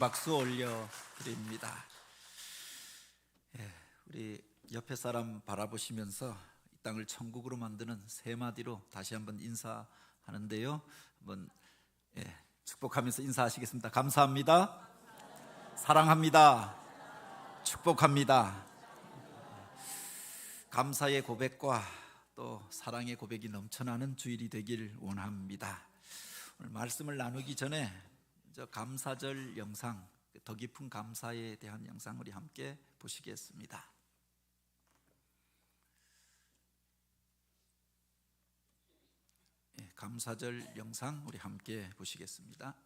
박수 올려 드립니다. 우리 옆에 사람 바라보시면서 이 땅을 천국으로 만드는 세 마디로 다시 한번 인사하는데요. 한번 축복하면서 인사하시겠습니다. 감사합니다. 사랑합니다. 축복합니다. 감사의 고백과 또 사랑의 고백이 넘쳐나는 주일이 되길 원합니다. 오늘 말씀을 나누기 전에 감사절 영상, 더 깊은 감사에 대한 영상 우리 함께 보시겠습니다. 감사절 영상 우리 함께 보시겠습니다.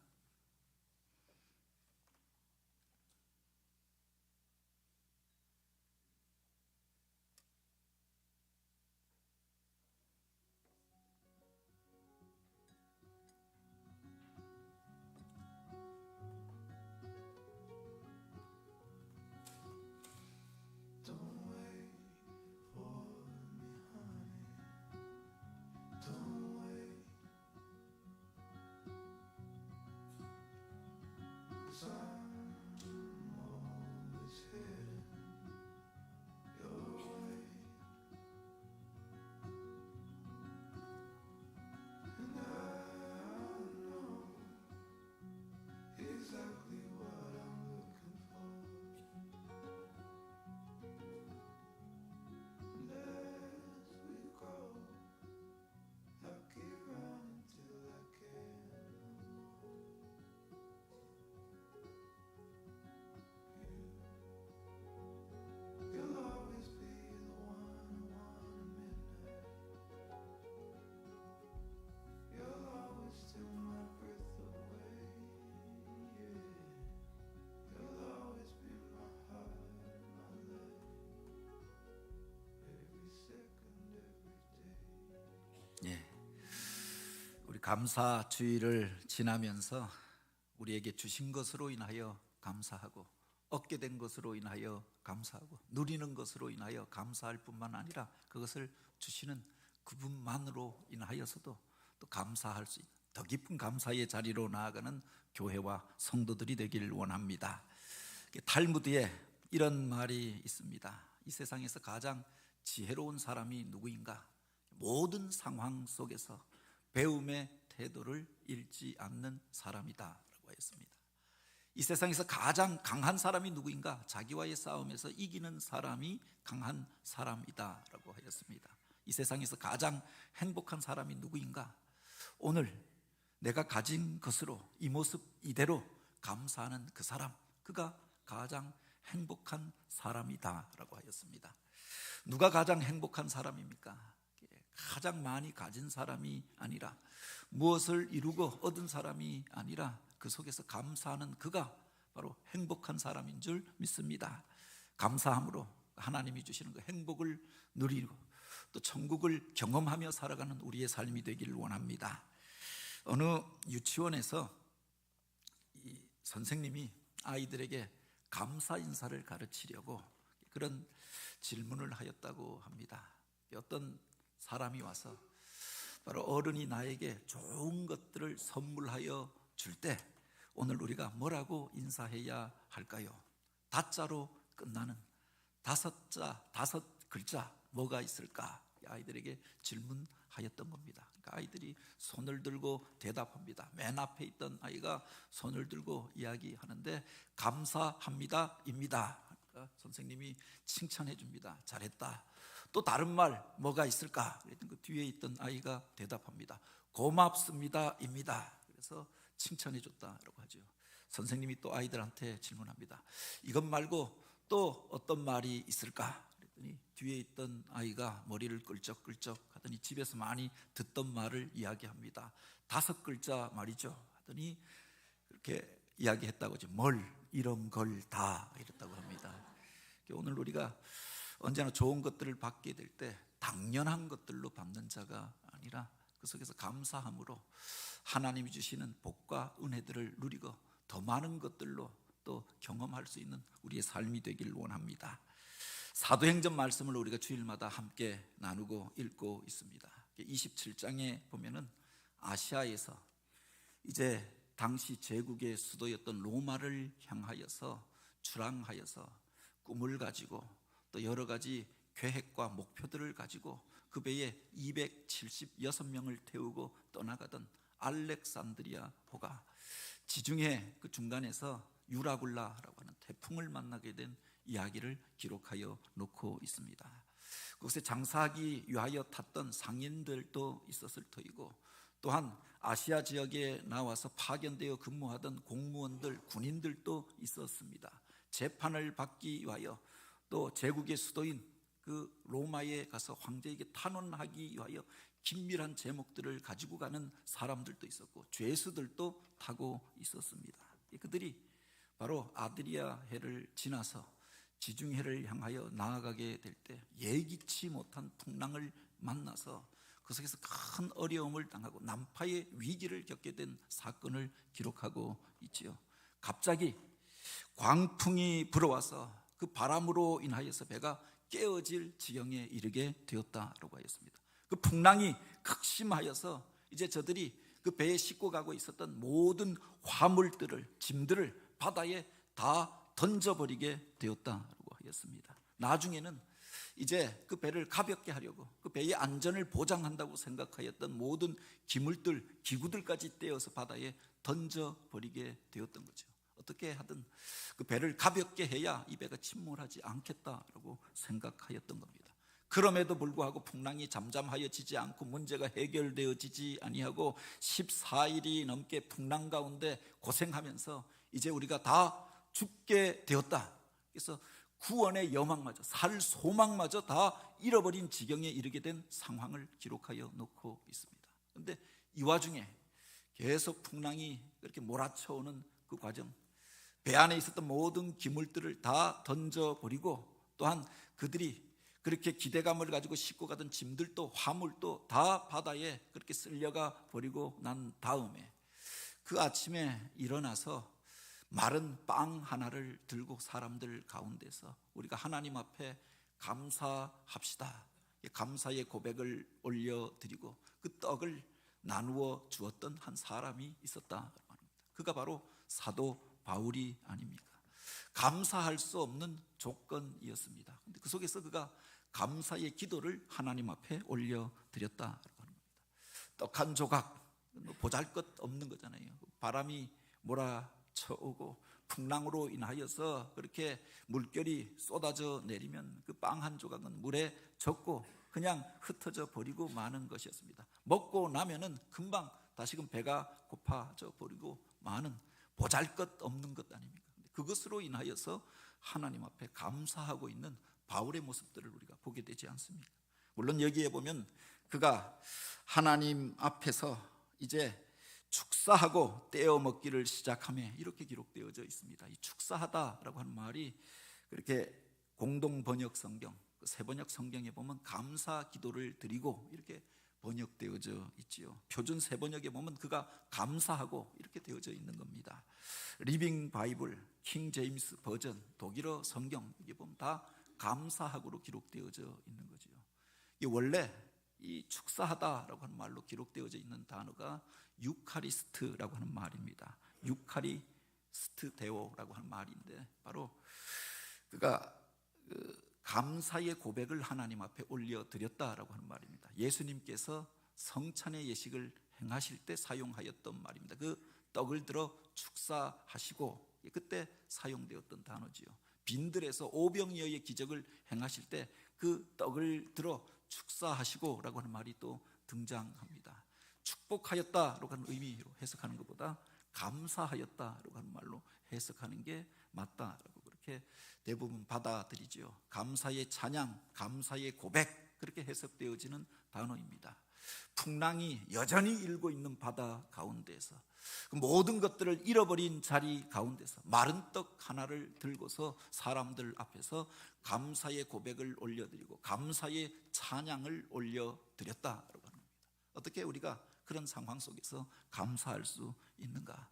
우리 감사 주일을 지나면서 우리에게 주신 것으로 인하여 감사하고, 얻게 된 것으로 인하여 감사하고, 누리는 것으로 인하여 감사할 뿐만 아니라 그것을 주시는 그분만으로 인하여서도 또 감사할 수 있는 더 깊은 감사의 자리로 나아가는 교회와 성도들이 되길 원합니다. 탈무드에 이런 말이 있습니다. 이 세상에서 가장 지혜로운 사람이 누구인가? 모든 상황 속에서 배움의 태도를 잃지 않는 사람이다 라고 했습니다. 이 세상에서 가장 강한 사람이 누구인가? 자기와의 싸움에서 이기는 사람이 강한 사람이다 라고 하였습니다. 이 세상에서 가장 행복한 사람이 누구인가? 오늘 내가 가진 것으로 이 모습 이대로 감사하는 그 사람, 그가 가장 행복한 사람이다 라고 하였습니다. 누가 가장 행복한 사람입니까? 가장 많이 가진 사람이 아니라, 무엇을 이루고 얻은 사람이 아니라 그 속에서 감사하는 그가 바로 행복한 사람인 줄 믿습니다. 감사함으로 하나님이 주시는 그 행복을 누리고 또 천국을 경험하며 살아가는 우리의 삶이 되기를 원합니다. 어느 유치원에서 이 선생님이 아이들에게 감사 인사를 가르치려고 그런 질문을 하였다고 합니다. 어떤 사람이 와서 바로 어른이 나에게 좋은 것들을 선물하여 줄 때 오늘 우리가 뭐라고 인사해야 할까요? 다자로 끝나는 다섯 글자 뭐가 있을까? 아이들에게 질문하였던 겁니다. 그러니까 아이들이 손을 들고 대답합니다. 맨 앞에 있던 아이가 손을 들고 이야기하는데 감사합니다 입니다. 그러니까 선생님이 칭찬해 줍니다. 잘했다. 또 다른 말 뭐가 있을까? 그랬더니 그 뒤에 있던 아이가 대답합니다. 고맙습니다 입니다. 그래서 칭찬해 줬다라고 하죠. 선생님이 또 아이들한테 질문합니다. 이것 말고 또 어떤 말이 있을까? 그랬더니 뒤에 있던 아이가 머리를 끌적끌적 하더니 집에서 많이 듣던 말을 이야기합니다. 5글자 말이죠 하더니 그렇게 이야기했다고 하죠. 뭘 이런 걸 다 이랬다고 합니다. 오늘 우리가 언제나 좋은 것들을 받게 될 때 당연한 것들로 받는 자가 아니라 그 속에서 감사함으로 하나님이 주시는 복과 은혜들을 누리고 더 많은 것들로 또 경험할 수 있는 우리의 삶이 되길 원합니다. 사도행전 말씀을 우리가 주일마다 함께 나누고 읽고 있습니다. 27장에 보면은 아시아에서 이제 당시 제국의 수도였던 로마를 향하여서 출항하여서 꿈을 가지고 또 여러 가지 계획과 목표들을 가지고 그 배에 276명을 태우고 떠나가던 알렉산드리아호가 지중해 그 중간에서 유라굴라라고 하는 태풍을 만나게 된 이야기를 기록하여 놓고 있습니다. 그곳에 장사하기 위하여 탔던 상인들도 있었을 터이고, 또한 아시아 지역에 나와서 파견되어 근무하던 공무원들, 군인들도 있었습니다. 재판을 받기 위하여 또 제국의 수도인 그 로마에 가서 황제에게 탄원하기 위하여 긴밀한 제목들을 가지고 가는 사람들도 있었고, 죄수들도 타고 있었습니다. 그들이 바로 아드리아해를 지나서 지중해를 향하여 나아가게 될 때 예기치 못한 풍랑을 만나서 그 속에서 큰 어려움을 당하고 난파의 위기를 겪게 된 사건을 기록하고 있지요. 갑자기 광풍이 불어와서 그 바람으로 인하여서 배가 깨어질 지경에 이르게 되었다라고 하였습니다. 그 풍랑이 극심하여서 이제 저들이 그 배에 싣고 가고 있었던 모든 화물들을, 짐들을 바다에 다 던져버리게 되었다라고 하였습니다. 나중에는 이제 그 배를 가볍게 하려고 그 배의 안전을 보장한다고 생각하였던 모든 기물들, 기구들까지 떼어서 바다에 던져버리게 되었던 거죠. 어떻게 하든 그 배를 가볍게 해야 이 배가 침몰하지 않겠다라고 생각하였던 겁니다. 그럼에도 불구하고 풍랑이 잠잠하여지지 않고 문제가 해결되어지지 아니하고 14일이 넘게 풍랑 가운데 고생하면서 이제 우리가 다 죽게 되었다. 그래서 구원의 여망마저, 살 소망마저 다 잃어버린 지경에 이르게 된 상황을 기록하여 놓고 있습니다. 그런데 이 와중에 계속 풍랑이 그렇게 몰아쳐오는 그 과정, 배 안에 있었던 모든 기물들을 다 던져버리고, 또한 그들이 그렇게 기대감을 가지고 싣고 가던 짐들도 화물도 다 바다에 그렇게 쓸려가 버리고 난 다음에 그 아침에 일어나서 마른 빵 하나를 들고 사람들 가운데서 우리가 하나님 앞에 감사합시다, 감사의 고백을 올려드리고 그 떡을 나누어 주었던 한 사람이 있었다고 합니다. 그가 바로 사도 바울이 아닙니까? 감사할 수 없는 조건이었습니다. 근데 그 속에서 그가 감사의 기도를 하나님 앞에 올려드렸다고 합니다. 떡 한 조각, 보잘것없는 거잖아요. 바람이 몰아쳐오고 풍랑으로 인하여서 그렇게 물결이 쏟아져 내리면 그 빵 한 조각은 물에 젖고 그냥 흩어져 버리고 마는 것이었습니다. 먹고 나면은 금방 다시금 배가 고파져 버리고 마는 보잘것없는 것 아닙니까? 그것으로 인하여서 하나님 앞에 감사하고 있는 바울의 모습들을 우리가 보게 되지 않습니까? 물론 여기에 보면 그가 하나님 앞에서 이제 축사하고 떼어 먹기를 시작하며 이렇게 기록되어져 있습니다. 이 축사하다라고 하는 말이 그렇게 공동 번역 성경, 세 번역 성경에 보면 감사 기도를 드리고 이렇게 번역되어져 있지요. 표준 세 번역에 보면 그가 감사하고 이렇게 되어져 있는 겁니다. 리빙 바이블, 킹 제임스 버전, 독일어 성경 이게 보면 다 감사하고로 기록되어져 있는 거죠. 이 원래 이 축사하다라고 하는 말로 기록되어져 있는 단어가 유카리스트라고 하는 말입니다. 유카리스트 데오라고 하는 말인데 바로 그가 감사의 고백을 하나님 앞에 올려드렸다라고 하는 말입니다. 예수님께서 성찬의 예식을 행하실 때 사용하였던 말입니다. 그 떡을 들어 축사하시고 그때 사용되었던 단어지요. 빈들에서 오병이어의 기적을 행하실 때 그 떡을 들어 축사하시고 라고 하는 말이 또 등장합니다. 축복하였다라고 하는 의미로 해석하는 것보다 감사하였다라고 하는 말로 해석하는 게 맞다라고 그렇게 대부분 받아들이죠. 감사의 찬양, 감사의 고백 그렇게 해석되어지는 단어입니다. 풍랑이 여전히 일고 있는 바다 가운데서 그 모든 것들을 잃어버린 자리 가운데서 마른 떡 하나를 들고서 사람들 앞에서 감사의 고백을 올려드리고 감사의 찬양을 올려드렸다라고 하는 겁니다. 어떻게 우리가 그런 상황 속에서 감사할 수 있는가?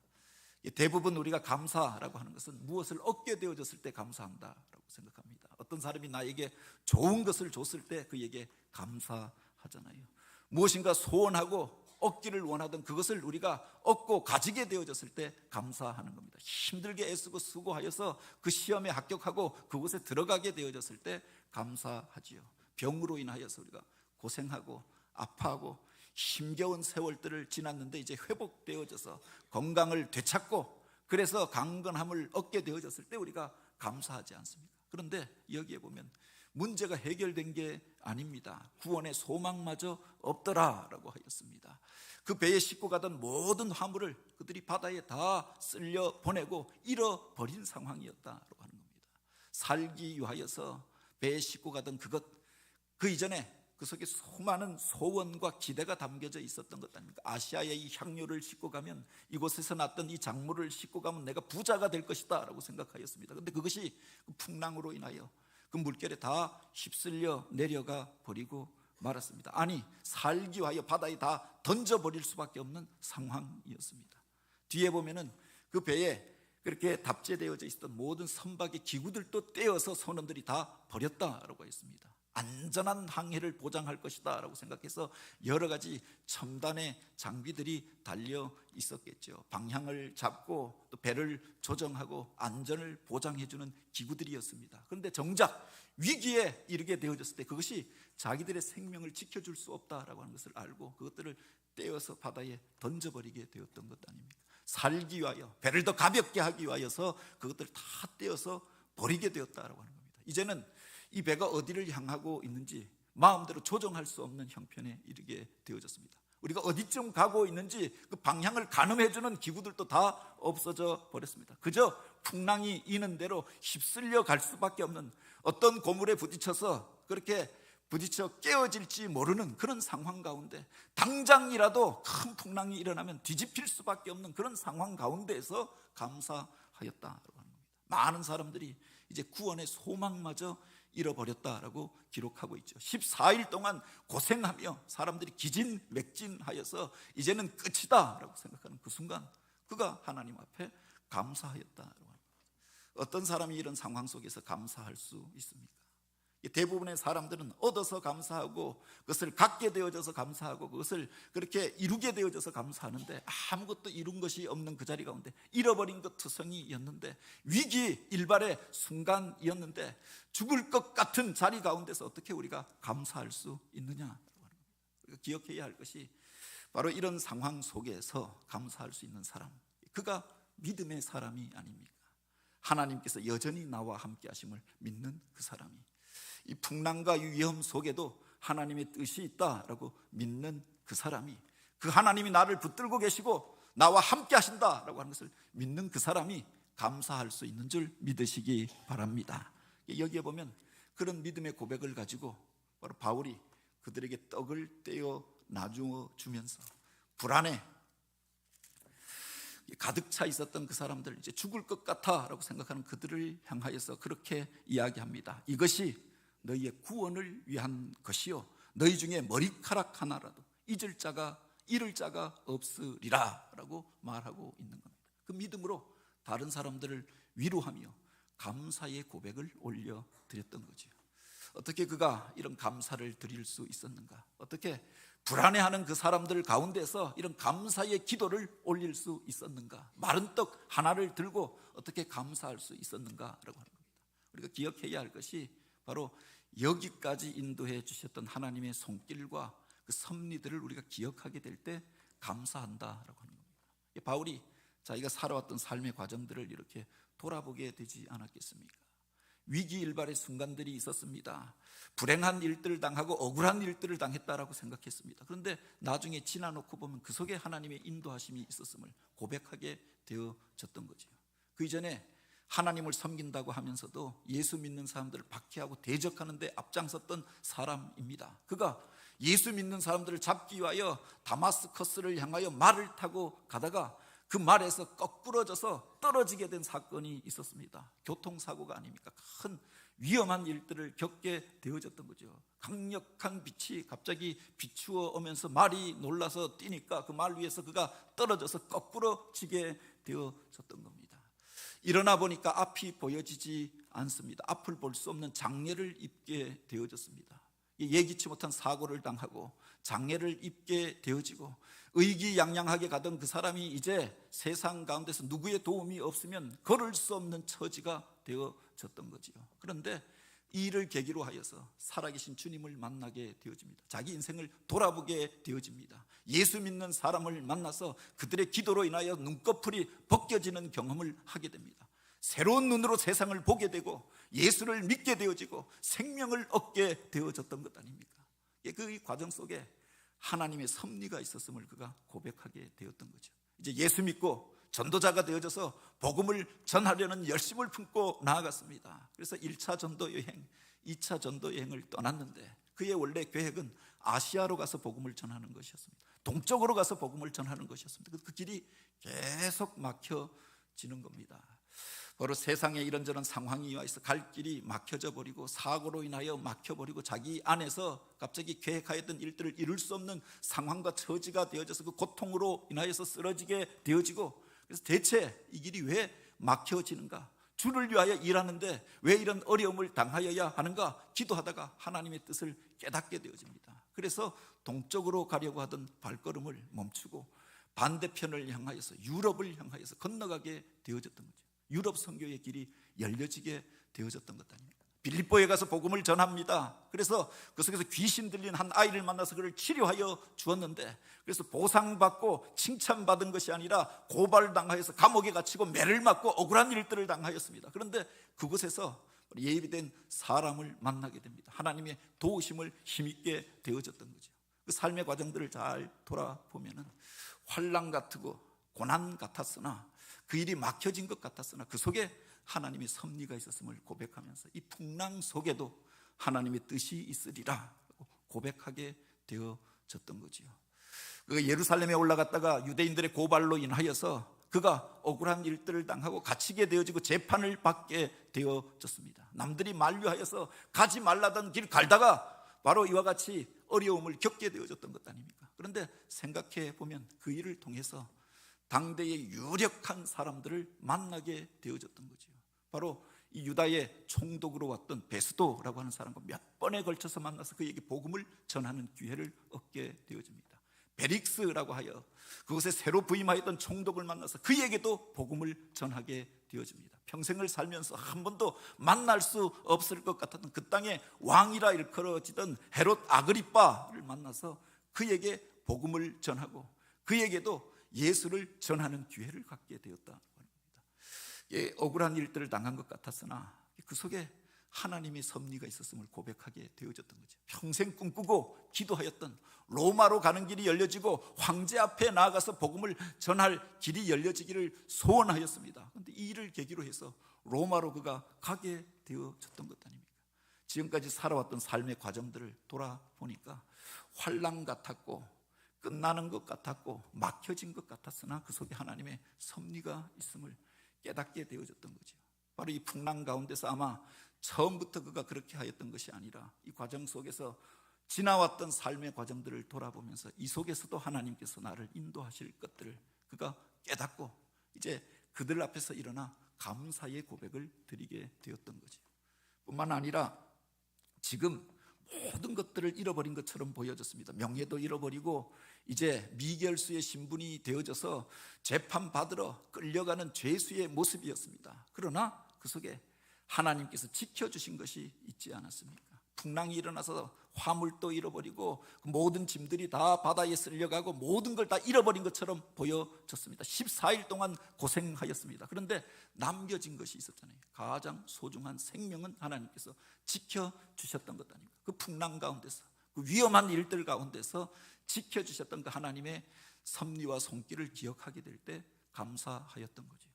대부분 우리가 감사라고 하는 것은 무엇을 얻게 되어졌을 때 감사한다라고 생각합니다. 어떤 사람이 나에게 좋은 것을 줬을 때 그에게 감사하잖아요. 무엇인가 소원하고 얻기를 원하던 그것을 우리가 얻고 가지게 되어졌을 때 감사하는 겁니다. 힘들게 애쓰고 수고하여서 그 시험에 합격하고 그곳에 들어가게 되어졌을 때 감사하지요. 병으로 인하여서 우리가 고생하고 아파하고 힘겨운 세월들을 지났는데 이제 회복되어져서 건강을 되찾고 그래서 강건함을 얻게 되어졌을 때 우리가 감사하지 않습니까? 그런데 여기에 보면 문제가 해결된 게 아닙니다. 구원의 소망마저 없더라라고 하였습니다. 그 배에 싣고 가던 모든 화물을 그들이 바다에 다 쓸려 보내고 잃어버린 상황이었다라고 하는 겁니다. 살기 위하여서 배에 싣고 가던 그것, 그 이전에 그 속에 수많은 소원과 기대가 담겨져 있었던 것 아닙니까? 아시아의 이 향료를 싣고 가면, 이곳에서 났던 이 작물을 싣고 가면 내가 부자가 될 것이다 라고 생각하였습니다. 그런데 그것이 풍랑으로 인하여 그 물결에 다 휩쓸려 내려가 버리고 말았습니다. 아니, 살기 위하여 바다에 다 던져버릴 수밖에 없는 상황이었습니다. 뒤에 보면은 그 배에 그렇게 답재되어져 있었던 모든 선박의 기구들도 떼어서 선원들이 다 버렸다라고 했습니다. 안전한 항해를 보장할 것이다 라고 생각해서 여러 가지 첨단의 장비들이 달려 있었겠죠. 방향을 잡고 또 배를 조정하고 안전을 보장해주는 기구들이었습니다. 그런데 정작 위기에 이르게 되어졌을 때 그것이 자기들의 생명을 지켜줄 수 없다라고 하는 것을 알고 그것들을 떼어서 바다에 던져버리게 되었던 것 아닙니까? 살기 위하여, 배를 더 가볍게 하기 위하여서 그것들을 다 떼어서 버리게 되었다라고 하는 겁니다. 이제는 이 배가 어디를 향하고 있는지 마음대로 조정할 수 없는 형편에 이르게 되어졌습니다. 우리가 어디쯤 가고 있는지 그 방향을 가늠해주는 기구들도 다 없어져 버렸습니다. 그저 풍랑이 이는 대로 휩쓸려 갈 수밖에 없는, 어떤 고물에 부딪혀서 그렇게 부딪혀 깨어질지 모르는 그런 상황 가운데, 당장이라도 큰 풍랑이 일어나면 뒤집힐 수밖에 없는 그런 상황 가운데에서 감사하였다라고 하는 겁니다. 많은 사람들이 이제 구원의 소망마저 잃어버렸다라고 기록하고 있죠. 14일 동안 고생하며 사람들이 기진맥진하여서 이제는 끝이다 라고 생각하는 그 순간 그가 하나님 앞에 감사하였다라고 합니다. 어떤 사람이 이런 상황 속에서 감사할 수 있습니까? 대부분의 사람들은 얻어서 감사하고 그것을 갖게 되어져서 감사하고 그것을 그렇게 이루게 되어져서 감사하는데, 아무것도 이룬 것이 없는 그 자리 가운데, 잃어버린 것 투성이였는데, 위기 일발의 순간이었는데, 죽을 것 같은 자리 가운데서 어떻게 우리가 감사할 수 있느냐? 우리가 기억해야 할 것이 바로 이런 상황 속에서 감사할 수 있는 사람, 그가 믿음의 사람이 아닙니까? 하나님께서 여전히 나와 함께 하심을 믿는 그 사람이, 이 풍랑과 위험 속에도 하나님의 뜻이 있다라고 믿는 그 사람이, 그 하나님이 나를 붙들고 계시고 나와 함께 하신다라고 하는 것을 믿는 그 사람이 감사할 수 있는 줄 믿으시기 바랍니다. 여기에 보면 그런 믿음의 고백을 가지고 바로 바울이 그들에게 떡을 떼어 나누어 주면서 불안에 가득 차 있었던 그 사람들, 이제 죽을 것 같아라고 생각하는 그들을 향하여서 그렇게 이야기합니다. 이것이 너희의 구원을 위한 것이요, 너희 중에 머리카락 하나라도 잊을 자가 잃을 자가 없으리라 라고 말하고 있는 겁니다. 그 믿음으로 다른 사람들을 위로하며 감사의 고백을 올려드렸던 거죠. 어떻게 그가 이런 감사를 드릴 수 있었는가? 어떻게 불안해하는 그 사람들 가운데서 이런 감사의 기도를 올릴 수 있었는가? 마른 떡 하나를 들고 어떻게 감사할 수 있었는가라고 하는 겁니다. 우리가 기억해야 할 것이 바로 여기까지 인도해 주셨던 하나님의 손길과 그 섭리들을 우리가 기억하게 될 때 감사한다라고 하는 겁니다. 바울이 자기가 살아왔던 삶의 과정들을 이렇게 돌아보게 되지 않았겠습니까? 위기일발의 순간들이 있었습니다. 불행한 일들을 당하고 억울한 일들을 당했다라고 생각했습니다. 그런데 나중에 지나놓고 보면 그 속에 하나님의 인도하심이 있었음을 고백하게 되어졌던 거죠. 그 이전에 하나님을 섬긴다고 하면서도 예수 믿는 사람들을 박해하고 대적하는 데 앞장섰던 사람입니다. 그가 예수 믿는 사람들을 잡기 위하여 다마스커스를 향하여 말을 타고 가다가 그 말에서 거꾸러져서 떨어지게 된 사건이 있었습니다. 교통사고가 아닙니까? 큰 위험한 일들을 겪게 되어졌던 거죠. 강력한 빛이 갑자기 비추어 오면서 말이 놀라서 뛰니까 그 말 위에서 그가 떨어져서 거꾸러지게 되어졌던 겁니다. 일어나 보니까 앞이 보여지지 않습니다. 앞을 볼 수 없는 장애를 입게 되어졌습니다. 예기치 못한 사고를 당하고 장애를 입게 되어지고 의기양양하게 가던 그 사람이 이제 세상 가운데서 누구의 도움이 없으면 걸을 수 없는 처지가 되어졌던 거지요. 그런데 이 일을 계기로 하여서 살아계신 주님을 만나게 되어집니다. 자기 인생을 돌아보게 되어집니다. 예수 믿는 사람을 만나서 그들의 기도로 인하여 눈꺼풀이 벗겨지는 경험을 하게 됩니다. 새로운 눈으로 세상을 보게 되고 예수를 믿게 되어지고 생명을 얻게 되어졌던 것 아닙니까? 그 과정 속에 하나님의 섭리가 있었음을 그가 고백하게 되었던 거죠. 이제 예수 믿고 전도자가 되어져서 복음을 전하려는 열심을 품고 나아갔습니다. 그래서 1차 전도 여행, 2차 전도 여행을 떠났는데 그의 원래 계획은 아시아로 가서 복음을 전하는 것이었습니다. 동쪽으로 가서 복음을 전하는 것이었습니다. 그 길이 계속 막혀지는 겁니다. 바로 세상에 이런저런 상황이 와 있어 갈 길이 막혀져 버리고 사고로 인하여 막혀버리고 자기 안에서 갑자기 계획하였던 일들을 이룰 수 없는 상황과 처지가 되어져서 그 고통으로 인하여서 쓰러지게 되어지고, 그래서 대체 이 길이 왜 막혀지는가, 주를 위하여 일하는데 왜 이런 어려움을 당하여야 하는가 기도하다가 하나님의 뜻을 깨닫게 되어집니다. 그래서 동쪽으로 가려고 하던 발걸음을 멈추고 반대편을 향하여서 유럽을 향하여서 건너가게 되어졌던 거죠. 유럽 선교의 길이 열려지게 되어졌던 것 아닙니까? 빌립보에 가서 복음을 전합니다. 그래서 그 속에서 귀신 들린 한 아이를 만나서 그를 치료하여 주었는데, 그래서 보상받고 칭찬받은 것이 아니라 고발당하여서 감옥에 갇히고 매를 맞고 억울한 일들을 당하였습니다. 그런데 그곳에서 예비된 사람을 만나게 됩니다. 하나님의 도우심을 힘있게 되어졌던 거죠. 그 삶의 과정들을 잘 돌아보면은 환난 같고 고난 같았으나, 그 일이 막혀진 것 같았으나 그 속에 하나님의 섭리가 있었음을 고백하면서 이 풍랑 속에도 하나님의 뜻이 있으리라 고백하게 되어졌던 거지요. 그 예루살렘에 올라갔다가 유대인들의 고발로 인하여서 그가 억울한 일들을 당하고 갇히게 되어지고 재판을 받게 되어졌습니다. 남들이 만류하여서 가지 말라던 길 갈다가 바로 이와 같이 어려움을 겪게 되어졌던 것 아닙니까? 그런데 생각해 보면 그 일을 통해서 당대의 유력한 사람들을 만나게 되어졌던 거죠. 바로 이 유다의 총독으로 왔던 베스도라고 하는 사람과 몇 번에 걸쳐서 만나서 그에게 복음을 전하는 기회를 얻게 되어집니다. 베릭스라고 하여 그곳에 새로 부임하였던 총독을 만나서 그에게도 복음을 전하게 되어집니다. 평생을 살면서 한 번도 만날 수 없을 것 같았던 그 땅의 왕이라 일컬어지던 헤롯 아그리빠를 만나서 그에게 복음을 전하고 그에게도 예수를 전하는 기회를 갖게 되었다. 억울한 일들을 당한 것 같았으나 그 속에 하나님의 섭리가 있었음을 고백하게 되어졌던 거죠. 평생 꿈꾸고 기도하였던 로마로 가는 길이 열려지고 황제 앞에 나아가서 복음을 전할 길이 열려지기를 소원하였습니다. 그런데 이 일을 계기로 해서 로마로 그가 가게 되어졌던 것 아닙니까? 지금까지 살아왔던 삶의 과정들을 돌아보니까 환난 같았고 끝나는 것 같았고 막혀진 것 같았으나 그 속에 하나님의 섭리가 있음을 깨닫게 되어졌던 거죠. 바로 이 풍랑 가운데서 아마 처음부터 그가 그렇게 하였던 것이 아니라 이 과정 속에서 지나왔던 삶의 과정들을 돌아보면서 이 속에서도 하나님께서 나를 인도하실 것들을 그가 깨닫고 이제 그들 앞에서 일어나 감사의 고백을 드리게 되었던 거죠. 뿐만 아니라 지금 모든 것들을 잃어버린 것처럼 보여졌습니다. 명예도 잃어버리고 이제 미결수의 신분이 되어져서 재판받으러 끌려가는 죄수의 모습이었습니다. 그러나 그 속에 하나님께서 지켜주신 것이 있지 않았습니까? 풍랑이 일어나서 화물도 잃어버리고 모든 짐들이 다 바다에 쓸려가고 모든 걸 다 잃어버린 것처럼 보여졌습니다. 14일 동안 고생하였습니다. 그런데 남겨진 것이 있었잖아요. 가장 소중한 생명은 하나님께서 지켜주셨던 것 아닙니까? 그 풍랑 가운데서 그 위험한 일들 가운데서 지켜주셨던 그 하나님의 섭리와 손길을 기억하게 될 때 감사하였던 거죠.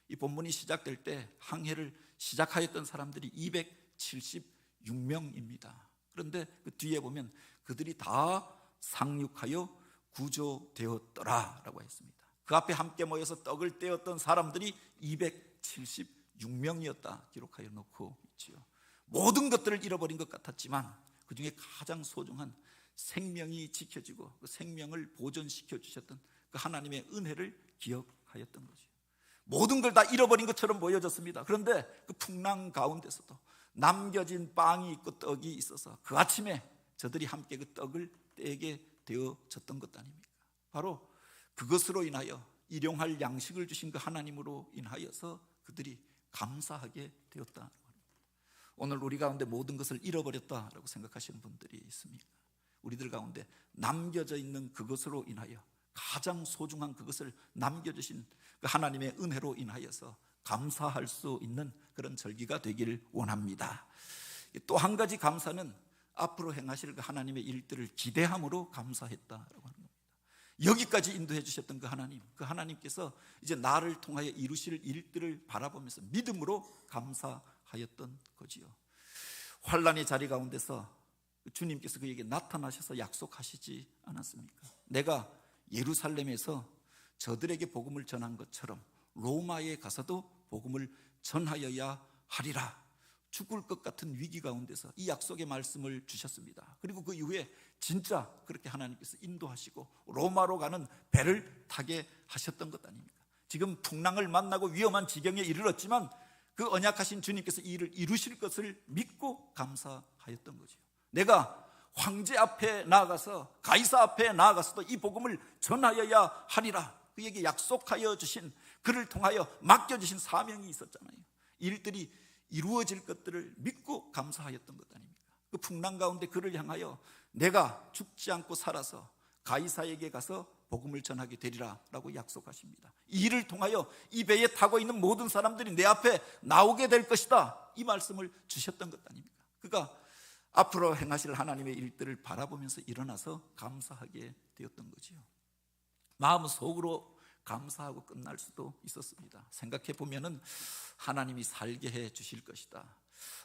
이 본문이 시작될 때 항해를 시작하였던 사람들이 276명입니다. 그런데 그 뒤에 보면 그들이 다 상륙하여 구조되었더라라고 했습니다. 그 앞에 함께 모여서 떡을 떼었던 사람들이 276명이었다 기록하여 놓고 있지요. 모든 것들을 잃어버린 것 같았지만 그 중에 가장 소중한 생명이 지켜지고 그 생명을 보존시켜 주셨던 그 하나님의 은혜를 기억하였던 거죠. 모든 걸 다 잃어버린 것처럼 보여졌습니다. 그런데 그 풍랑 가운데서도 남겨진 빵이 있고 떡이 있어서 그 아침에 저들이 함께 그 떡을 떼게 되어졌던 것 아닙니까? 바로 그것으로 인하여 일용할 양식을 주신 그 하나님으로 인하여서 그들이 감사하게 되었다. 오늘 우리 가운데 모든 것을 잃어버렸다라고 생각하시는 분들이 있습니까? 우리들 가운데 남겨져 있는 그것으로 인하여 가장 소중한 그것을 남겨주신 그 하나님의 은혜로 인하여서 감사할 수 있는 그런 절기가 되길 원합니다. 또 한 가지 감사는 앞으로 행하실 그 하나님의 일들을 기대함으로 감사했다라고 하는 겁니다. 여기까지 인도해 주셨던 그 하나님께서 이제 나를 통하여 이루실 일들을 바라보면서 믿음으로 감사하였던 거지요. 환난의 자리 가운데서 주님께서 그에게 나타나셔서 약속하시지 않았습니까? 내가 예루살렘에서 저들에게 복음을 전한 것처럼 로마에 가서도 복음을 전하여야 하리라. 죽을 것 같은 위기 가운데서 이 약속의 말씀을 주셨습니다. 그리고 그 이후에 진짜 그렇게 하나님께서 인도하시고 로마로 가는 배를 타게 하셨던 것 아닙니까? 지금 풍랑을 만나고 위험한 지경에 이르렀지만 그 언약하신 주님께서 이 일을 이루실 것을 믿고 감사하였던 거죠. 내가 황제 앞에 나아가서 가이사 앞에 나아가서도 이 복음을 전하여야 하리라. 그에게 약속하여 주신, 그를 통하여 맡겨주신 사명이 있었잖아요. 일들이 이루어질 것들을 믿고 감사하였던 것 아닙니까? 그 풍랑 가운데 그를 향하여 내가 죽지 않고 살아서 가이사에게 가서 복음을 전하게 되리라 라고 약속하십니다. 이 일을 통하여 이 배에 타고 있는 모든 사람들이 내 앞에 나오게 될 것이다, 이 말씀을 주셨던 것 아닙니까? 그가 앞으로 행하실 하나님의 일들을 바라보면서 일어나서 감사하게 되었던 거지요. 마음속으로 감사하고 끝날 수도 있었습니다. 생각해 보면은 하나님이 살게 해 주실 것이다,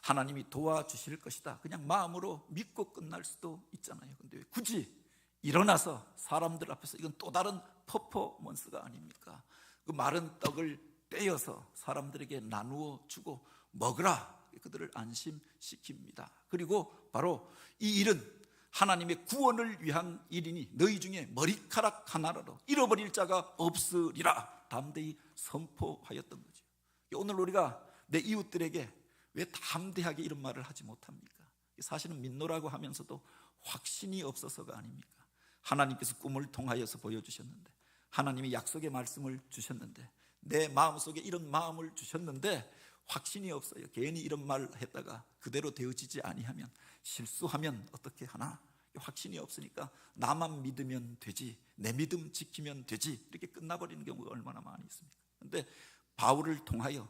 하나님이 도와주실 것이다, 그냥 마음으로 믿고 끝날 수도 있잖아요. 근데 왜 굳이 일어나서 사람들 앞에서, 이건 또 다른 퍼포먼스가 아닙니까? 그 마른 떡을 떼어서 사람들에게 나누어 주고 먹으라, 그들을 안심시킵니다. 그리고 바로 이 일은 하나님의 구원을 위한 일이니 너희 중에 머리카락 하나라도 잃어버릴 자가 없으리라 담대히 선포하였던 거죠. 오늘 우리가 내 이웃들에게 왜 담대하게 이런 말을 하지 못합니까? 사실은 믿노라고 하면서도 확신이 없어서가 아닙니까? 하나님께서 꿈을 통하여서 보여주셨는데, 하나님이 약속의 말씀을 주셨는데, 내 마음속에 이런 마음을 주셨는데 확신이 없어요. 괜히 이런 말을 했다가 그대로 되어지지 아니하면, 실수하면 어떻게 하나? 확신이 없으니까 나만 믿으면 되지, 내 믿음 지키면 되지, 이렇게 끝나버리는 경우가 얼마나 많이 있습니까? 그런데 바울을 통하여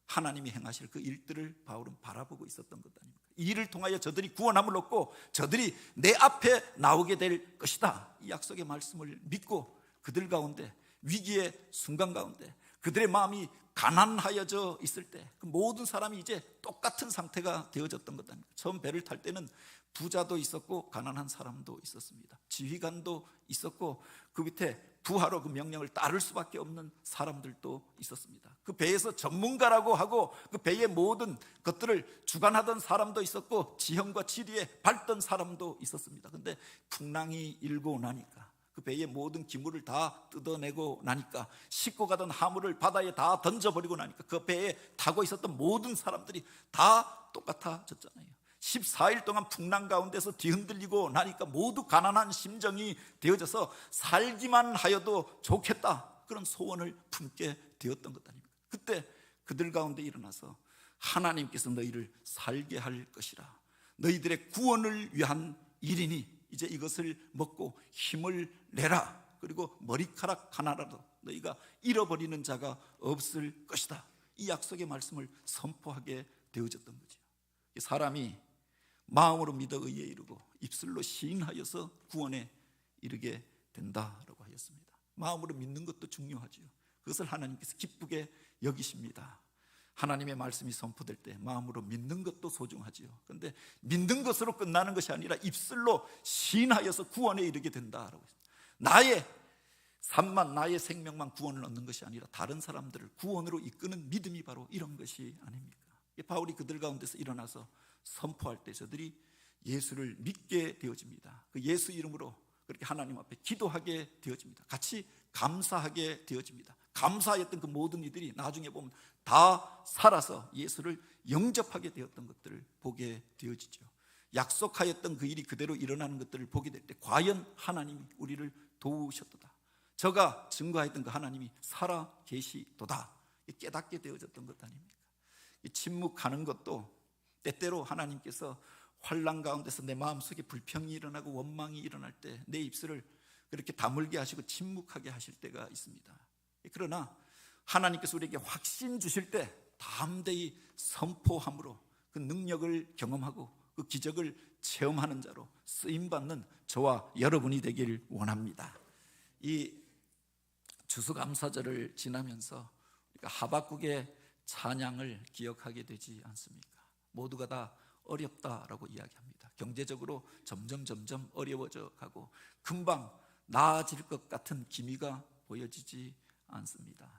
하나님이 행하실 그 일들을 바울은 바라보고 있었던 것 아닙니까? 이 일을 통하여 저들이 구원함을 얻고 저들이 내 앞에 나오게 될 것이다, 이 약속의 말씀을 믿고 그들 가운데, 위기의 순간 가운데 그들의 마음이 가난하여져 있을 때 그 모든 사람이 이제 똑같은 상태가 되어졌던 것 아닙니까? 처음 배를 탈 때는 부자도 있었고 가난한 사람도 있었습니다. 지휘관도 있었고 그 밑에 부하로 그 명령을 따를 수밖에 없는 사람들도 있었습니다. 그 배에서 전문가라고 하고 그 배의 모든 것들을 주관하던 사람도 있었고 지형과 지리에 밟던 사람도 있었습니다. 그런데 풍랑이 일고 나니까, 그 배의 모든 기물을 다 뜯어내고 나니까, 싣고 가던 화물을 바다에 다 던져버리고 나니까 그 배에 타고 있었던 모든 사람들이 다 똑같아졌잖아요. 14일 동안 풍랑 가운데서 뒤흔들리고 나니까 모두 가난한 심정이 되어져서 살기만 하여도 좋겠다, 그런 소원을 품게 되었던 것 아닙니까? 그때 그들 가운데 일어나서 하나님께서 너희를 살게 할 것이라, 너희들의 구원을 위한 일이니 이제 이것을 먹고 힘을 내라, 그리고 머리카락 하나라도 너희가 잃어버리는 자가 없을 것이다, 이 약속의 말씀을 선포하게 되어졌던 거죠. 사람이 마음으로 믿어 의에 이르고 입술로 시인하여서 구원에 이르게 된다라고 하였습니다. 마음으로 믿는 것도 중요하지요. 그것을 하나님께서 기쁘게 여기십니다. 하나님의 말씀이 선포될 때 마음으로 믿는 것도 소중하지요. 그런데 믿는 것으로 끝나는 것이 아니라 입술로 시인하여서 구원에 이르게 된다라고 했습니다. 나의 삶만, 나의 생명만 구원을 얻는 것이 아니라 다른 사람들을 구원으로 이끄는 믿음이 바로 이런 것이 아닙니까? 바울이 그들 가운데서 일어나서 선포할 때 저들이 예수를 믿게 되어집니다. 그 예수 이름으로 그렇게 하나님 앞에 기도하게 되어집니다. 같이 감사하게 되어집니다. 감사했던 그 모든 이들이 나중에 보면 다 살아서 예수를 영접하게 되었던 것들을 보게 되어지죠. 약속하였던 그 일이 그대로 일어나는 것들을 보게 될 때 과연 하나님이 우리를 도우셨도다, 저가 증거했던 그 하나님이 살아 계시도다 깨닫게 되어졌던 것 아닙니까? 이 침묵하는 것도 때때로 하나님께서 환난 가운데서 내 마음속에 불평이 일어나고 원망이 일어날 때 내 입술을 그렇게 다물게 하시고 침묵하게 하실 때가 있습니다. 그러나 하나님께서 우리에게 확신 주실 때 담대히 선포함으로 그 능력을 경험하고 그 기적을 체험하는 자로 쓰임받는 저와 여러분이 되길 원합니다. 이 추수감사절을 지나면서 우리가 하박국의 찬양을 기억하게 되지 않습니까? 모두가 다 어렵다라고 이야기합니다. 경제적으로 점점 어려워져 가고 금방 나아질 것 같은 기미가 보여지지 않습니다.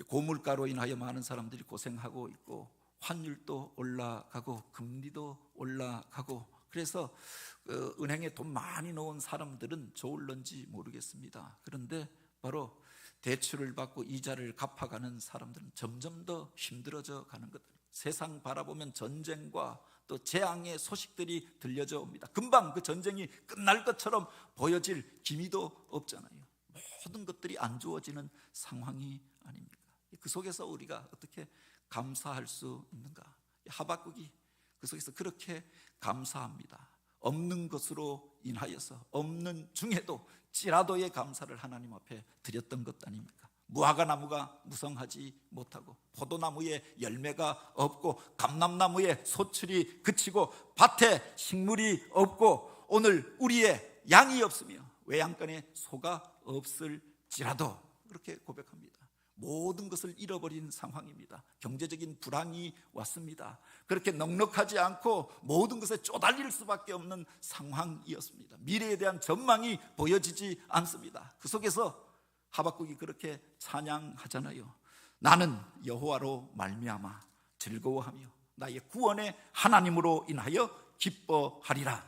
고물가로 인하여 많은 사람들이 고생하고 있고 환율도 올라가고 금리도 올라가고 그래서 은행에 돈 많이 넣은 사람들은 좋을런지 모르겠습니다. 그런데 바로 대출을 받고 이자를 갚아가는 사람들은 점점 더 힘들어져 가는 것. 세상 바라보면 전쟁과 또 재앙의 소식들이 들려져 옵니다. 금방 그 전쟁이 끝날 것처럼 보여질 기미도 없잖아요. 모든 것들이 안 좋아지는 상황이 아닙니까? 그 속에서 우리가 어떻게 감사할 수 있는가? 하박국이 그 속에서 그렇게 감사합니다. 없는 것으로 인하여서 없는 중에도 찌라도의 감사를 하나님 앞에 드렸던 것 아닙니까? 무화과나무가 무성하지 못하고 포도나무에 열매가 없고 감람나무에 소출이 그치고 밭에 식물이 없고 오늘 우리의 양이 없으며 외양간에 소가 없을지라도 그렇게 고백합니다. 모든 것을 잃어버린 상황입니다. 경제적인 불황이 왔습니다. 그렇게 넉넉하지 않고 모든 것에 쪼달릴 수밖에 없는 상황이었습니다. 미래에 대한 전망이 보여지지 않습니다. 그 속에서 하박국이 그렇게 찬양하잖아요. 나는 여호와로 말미암아 즐거워하며 나의 구원의 하나님으로 인하여 기뻐하리라.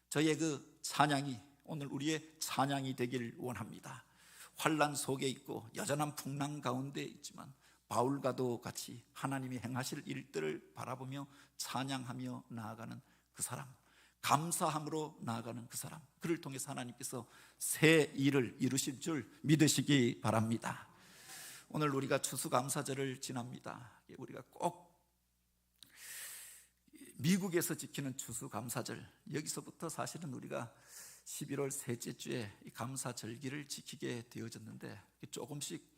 저의 그 찬양이 오늘 우리의 찬양이 되길 원합니다. 환난 속에 있고 여전한 풍랑 가운데 있지만 바울과도 같이 하나님이 행하실 일들을 바라보며 찬양하며 나아가는 그 사람, 감사함으로 나아가는 그 사람, 그를 통해서 하나님께서 새 일을 이루실 줄 믿으시기 바랍니다. 오늘 우리가 추수감사절을 지납니다. 우리가 꼭 미국에서 지키는 추수감사절, 여기서부터 사실은 우리가 11월 셋째 주에 감사절기를 지키게 되어졌는데 조금씩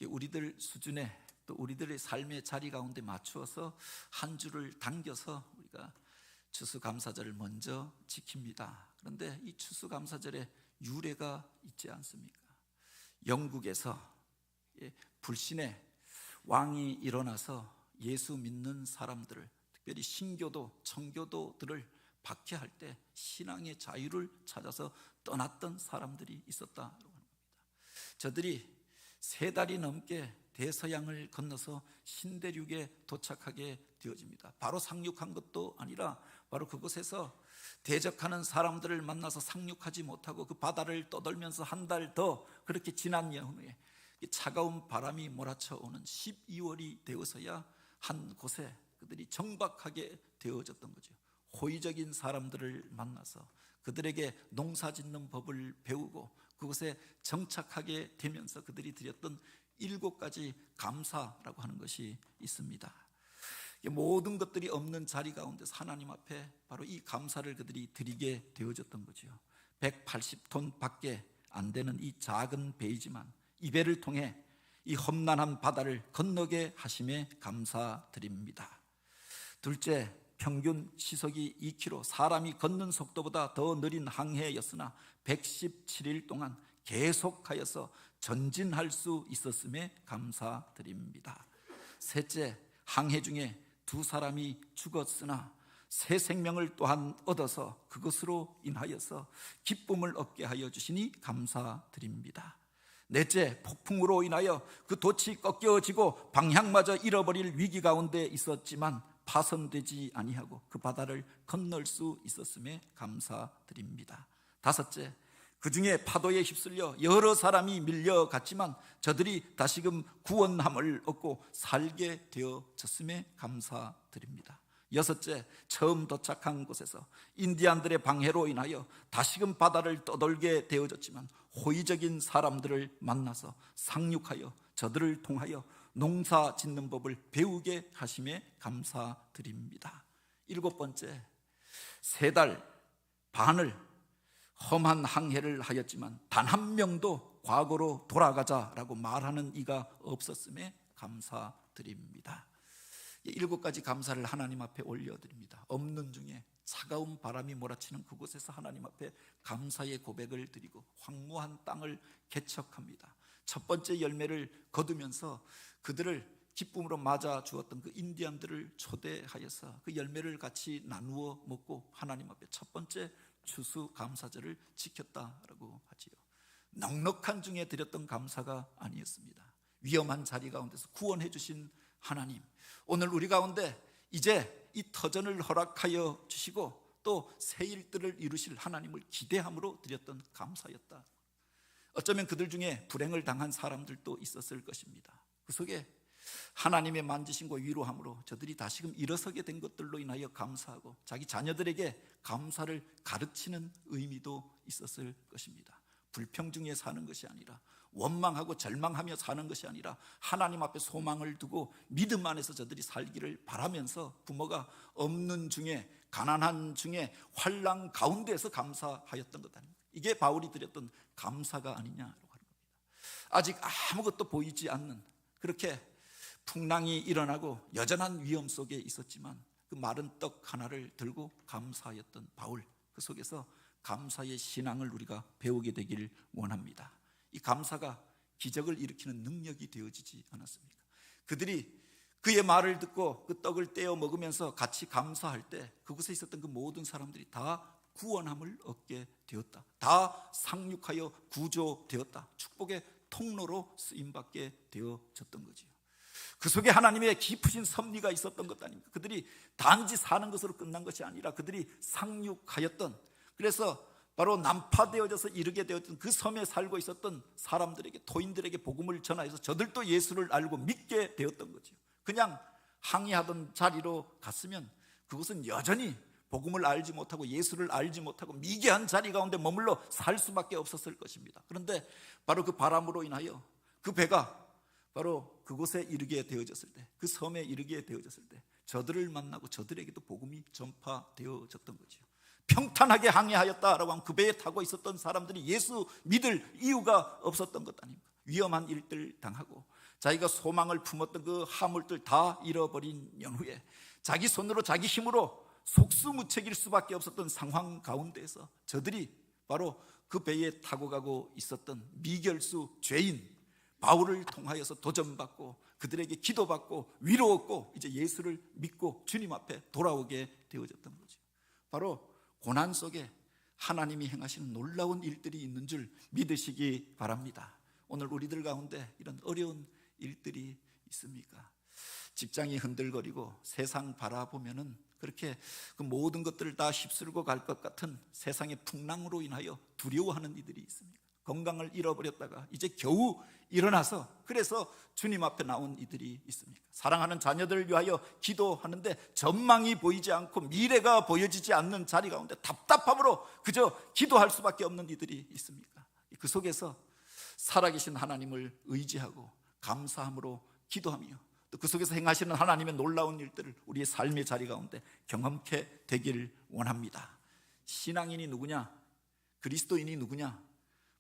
우리들 수준에 또 우리들의 삶의 자리 가운데 맞추어서 한 주를 당겨서 우리가 추수감사절을 먼저 지킵니다. 그런데 이 추수감사절에 유래가 있지 않습니까? 영국에서 불신의 왕이 일어나서 예수 믿는 사람들을, 특별히 신교도, 청교도들을 박해할 때 신앙의 자유를 찾아서 떠났던 사람들이 있었다고 합니다. 저들이 3달이 넘게 대서양을 건너서 신대륙에 도착하게 되어집니다. 바로 상륙한 것도 아니라 바로 그곳에서 대적하는 사람들을 만나서 상륙하지 못하고 그 바다를 떠돌면서 한 달 더 그렇게 지난 후에 차가운 바람이 몰아쳐 오는 12월이 되어서야 한 곳에 그들이 정박하게 되어졌던 거죠. 호의적인 사람들을 만나서 그들에게 농사 짓는 법을 배우고 그곳에 정착하게 되면서 그들이 드렸던 7가지 감사라고 하는 것이 있습니다. 모든 것들이 없는 자리 가운데서 하나님 앞에 바로 이 감사를 그들이 드리게 되어졌던 거죠. 180톤 밖에 안 되는 이 작은 배이지만 이 배를 통해 이 험난한 바다를 건너게 하심에 감사드립니다. 둘째, 평균 시속이 2km, 사람이 걷는 속도보다 더 느린 항해였으나 117일 동안 계속하여서 전진할 수 있었음에 감사드립니다. 셋째, 항해 중에 2사람이 죽었으나 새 생명을 또한 얻어서 그것으로 인하여서 기쁨을 얻게 하여 주시니 감사드립니다. 넷째, 폭풍으로 인하여 그 돛이 꺾여지고 방향마저 잃어버릴 위기 가운데 있었지만 파손되지 아니하고 그 바다를 건널 수 있었음에 감사드립니다. 다섯째, 그 중에 파도에 휩쓸려 여러 사람이 밀려갔지만 저들이 다시금 구원함을 얻고 살게 되어졌음에 감사드립니다. 여섯째, 처음 도착한 곳에서 인디안들의 방해로 인하여 다시금 바다를 떠돌게 되어졌지만 호의적인 사람들을 만나서 상륙하여 저들을 통하여 농사 짓는 법을 배우게 하심에 감사드립니다. 7번째, 3달 반을 험한 항해를 하였지만 단 한 명도 과거로 돌아가자라고 말하는 이가 없었음에 감사드립니다. 7가지 감사를 하나님 앞에 올려드립니다. 없는 중에 차가운 바람이 몰아치는 그곳에서 하나님 앞에 감사의 고백을 드리고 황무한 땅을 개척합니다. 첫 번째 열매를 거두면서 그들을 기쁨으로 맞아 주었던 그 인디안들을 초대하여서 그 열매를 같이 나누어 먹고 하나님 앞에 첫 번째 추수감사절을 지켰다라고 하지요. 넉넉한 중에 드렸던 감사가 아니었습니다. 위험한 자리 가운데서 구원해 주신 하나님, 오늘 우리 가운데 이제 이 터전을 허락하여 주시고 또 새 일들을 이루실 하나님을 기대함으로 드렸던 감사였다. 어쩌면 그들 중에 불행을 당한 사람들도 있었을 것입니다. 그 속에 하나님의 만지심과 위로함으로 저들이 다시금 일어서게 된 것들로 인하여 감사하고 자기 자녀들에게 감사를 가르치는 의미도 있었을 것입니다. 불평 중에 사는 것이 아니라, 원망하고 절망하며 사는 것이 아니라 하나님 앞에 소망을 두고 믿음 안에서 저들이 살기를 바라면서 부모가 없는 중에, 가난한 중에, 환난 가운데에서 감사하였던 것 아닙니까? 이게 바울이 드렸던 감사가 아니냐라고 하는 겁니다. 아직 아무것도 보이지 않는, 그렇게 풍랑이 일어나고 여전한 위험 속에 있었지만 그 마른 떡 하나를 들고 감사하였던 바울, 그 속에서 감사의 신앙을 우리가 배우게 되기를 원합니다. 이 감사가 기적을 일으키는 능력이 되어지지 않았습니까? 그들이 그의 말을 듣고 그 떡을 떼어 먹으면서 같이 감사할 때 그곳에 있었던 그 모든 사람들이 다 구원함을 얻게 되었다. 다 상륙하여 구조되었다. 축복의 통로로 쓰임받게 되어졌던 거지요. 그 속에 하나님의 깊으신 섭리가 있었던 것 아닙니까? 그들이 단지 사는 것으로 끝난 것이 아니라 그들이 상륙하였던, 그래서 바로 난파되어져서 이르게 되었던 그 섬에 살고 있었던 사람들에게, 토인들에게 복음을 전하여서 저들도 예수를 알고 믿게 되었던 거죠. 그냥 항해하던 자리로 갔으면 그것은 여전히 복음을 알지 못하고 예수를 알지 못하고 미개한 자리 가운데 머물러 살 수밖에 없었을 것입니다. 그런데 바로 그 바람으로 인하여 그 배가 바로 그곳에 이르게 되어졌을 때, 그 섬에 이르게 되어졌을 때 저들을 만나고 저들에게도 복음이 전파되어졌던 거죠. 평탄하게 항해하였다라고 하면 그 배에 타고 있었던 사람들이 예수 믿을 이유가 없었던 것 아닙니까? 위험한 일들 당하고 자기가 소망을 품었던 그 화물들 다 잃어버린 연후에 자기 손으로 자기 힘으로 속수무책일 수밖에 없었던 상황 가운데에서 저들이 바로 그 배에 타고 가고 있었던 미결수 죄인 바울을 통하여서 도전받고 그들에게 기도받고 위로 얻고 이제 예수를 믿고 주님 앞에 돌아오게 되어졌던 거죠. 바로 고난 속에 하나님이 행하시는 놀라운 일들이 있는 줄 믿으시기 바랍니다. 오늘 우리들 가운데 이런 어려운 일들이 있습니까? 직장이 흔들거리고 세상 바라보면은 그렇게 그 모든 것들을 다 휩쓸고 갈 것 같은 세상의 풍랑으로 인하여 두려워하는 이들이 있습니다. 건강을 잃어버렸다가 이제 겨우 일어나서 그래서 주님 앞에 나온 이들이 있습니까? 사랑하는 자녀들을 위하여 기도하는데 전망이 보이지 않고 미래가 보여지지 않는 자리 가운데 답답함으로 그저 기도할 수밖에 없는 이들이 있습니까? 그 속에서 살아계신 하나님을 의지하고 감사함으로 기도하며 또 그 속에서 행하시는 하나님의 놀라운 일들을 우리의 삶의 자리 가운데 경험케 되기를 원합니다. 신앙인이 누구냐? 그리스도인이 누구냐?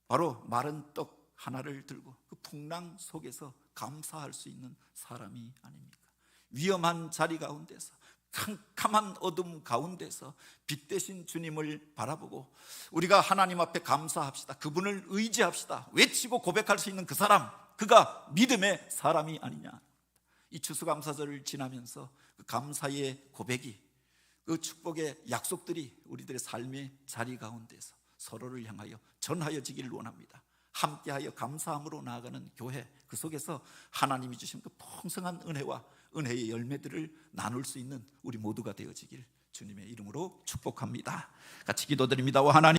바로 마른 떡 하나를 들고 그 풍랑 속에서 감사할 수 있는 사람이 아닙니까? 위험한 자리 가운데서, 캄캄한 어둠 가운데서 빛 대신 주님을 바라보고 우리가 하나님 앞에 감사합시다, 그분을 의지합시다 외치고 고백할 수 있는 그 사람, 그가 믿음의 사람이 아니냐. 이 추수감사절을 지나면서 그 감사의 고백이, 그 축복의 약속들이 우리들의 삶의 자리 가운데서 서로를 향하여 전하여지기를 원합니다. 함께하여 감사함으로 나아가는 교회, 그 속에서 하나님이 주신 그 풍성한 은혜와 은혜의 열매들을 나눌 수 있는 우리 모두가 되어지길 주님의 이름으로 축복합니다. 같이 기도드립니다. 하나님,